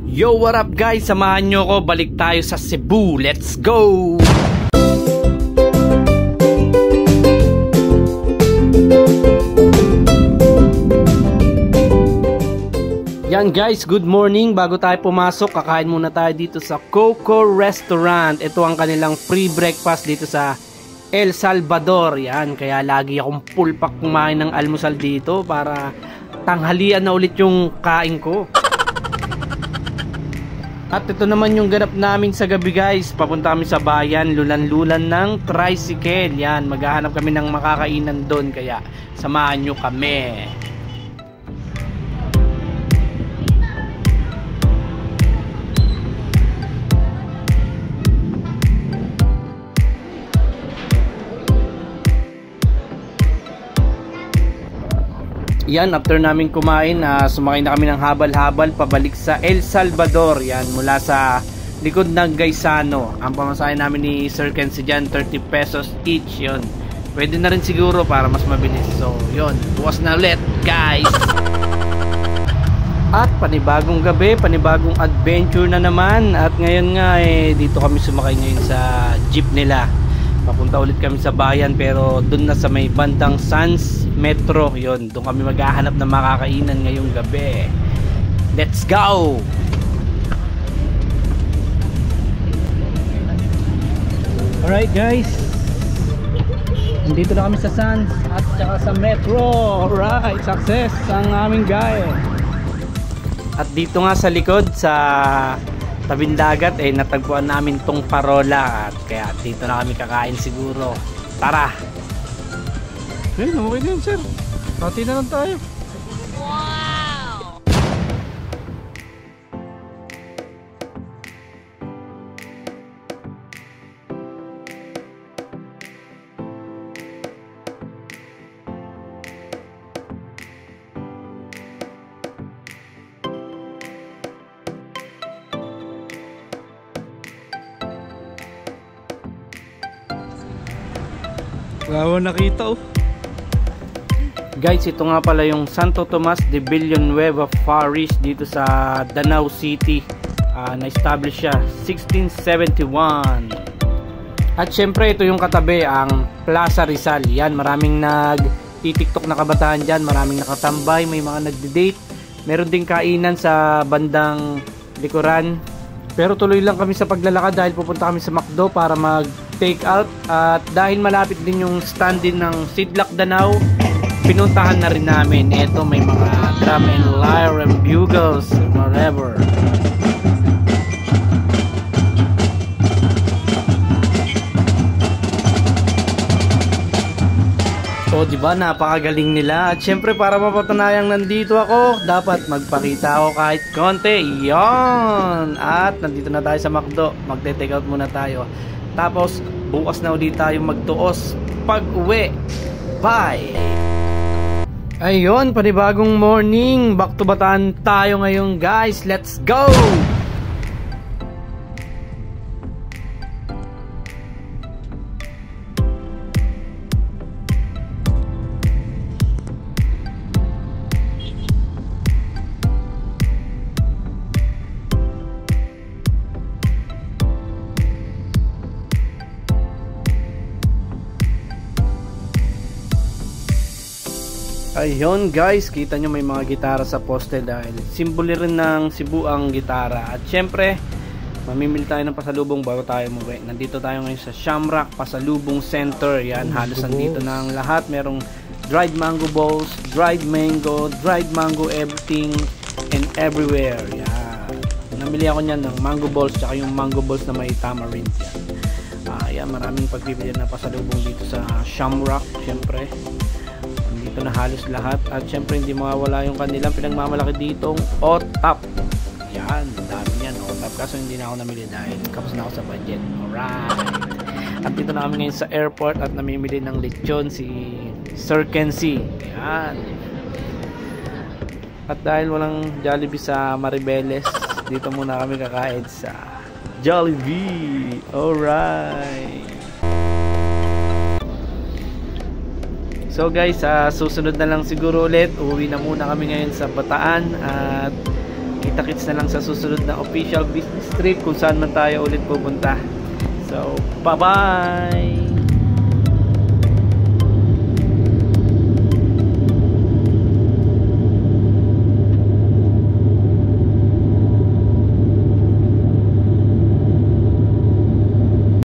Yo, what up guys? Samahan nyo ko, balik tayo sa Cebu. Let's go! Yan guys, good morning. Bago tayo pumasok, kakain muna tayo dito sa Coco Restaurant. Ito ang kanilang free breakfast dito sa El Salvador. Yan, kaya lagi akong full pack kumain ng almusal dito para tanghalian na ulit yung kain ko. At ito naman yung ganap namin sa gabi guys. Papunta kami sa bayan, lulan-lulan ng tricycle. Yan, maghahanap kami ng makakainan doon, kaya samahan nyo kami. Yan, after namin kumain, sumakay na kami ng habal-habal pabalik sa El Salvador. Yan, mula sa likod ng Gaisano. Ang pamasahe namin ni Sir Kenzie dyan, 30 pesos each. Yun, pwede na rin siguro para mas mabilis. So yun, bukas na ulit guys. At panibagong gabi, panibagong adventure na naman. At ngayon nga dito kami sumakay ngayon sa jeep nila. Papunta ulit kami sa bayan, pero doon na sa may bandang Sans Metro. Yun, doon kami maghahanap ng makakainan ngayong gabi. Let's go! Alright guys, nandito na kami sa Sans at saka sa Metro. Alright, success ang aming guy. At dito nga sa likod, sa tabing dagat, natagpuan namin tong parola. At kaya dito na kami kakain siguro. Tara! Okay na yun sir. Pati na lang tayo. Wow! Wala nakita oh. Guys, ito nga pala yung Santo Tomas de Villanueva Parish dito sa Danau City. Na-establish siya 1671. At syempre ito yung katabi, ang Plaza Rizal. Yan, maraming nag-tiktok na kabataan dyan, maraming nakatambay, may mga nagde-date. Meron ding kainan sa bandang likuran. Pero tuloy lang kami sa paglalakad dahil pupunta kami sa McDo para mag-take out. At dahil malapit din yung stand din ng Sidlak Danau, pinuntahan na rin namin. Ito, may mga drum and lyre and bugles, whatever. So diba, napakagaling nila. At syempre para mapatunayang nandito ako, dapat magpakita ako kahit konti. Yon. At nandito na tayo sa McDo, magte-take out muna tayo. Tapos bukas na ulit tayo magtuos pag uwi. Bye! Ayun, panibagong morning. Back to Bataan tayo ngayon guys. Let's go! Ayun guys, kita nyo may mga gitara sa poste dahil simbolo rin ng Cebu ang gitara. At syempre, mamimili tayo ng pasalubong bago tayo umuwi. Nandito tayo ngayon sa Shamrock Pasalubong Center. Yan, halos nandito na ang lahat. Merong dried mango balls, dried mango, everything and everywhere. Yan, namili ako nyan ng mango balls, tsaka yung mango balls na may tamarind. Yan, maraming pagpipili na pasalubong dito sa Shamrock. Syempre dito na halos lahat. At syempre hindi mawawala yung kanilang pinagmamalaki ditong OTAP. Yan, dami yan OTAP, kaso hindi na ako namili dahil kapos na ako sa budget. Alright, at dito na kami ngayon sa airport at namimili ng lechon si Sir Kenzie. Yan, at dahil walang Jollibee sa Maribeles, dito muna kami kakain sa Jollibee. Alright. So guys, susunod na lang siguro ulit. Uuwi na muna kami ngayon sa Bataan. At kita-kits na lang sa susunod na official business trip kung saan man tayo ulit pupunta. So, bye-bye!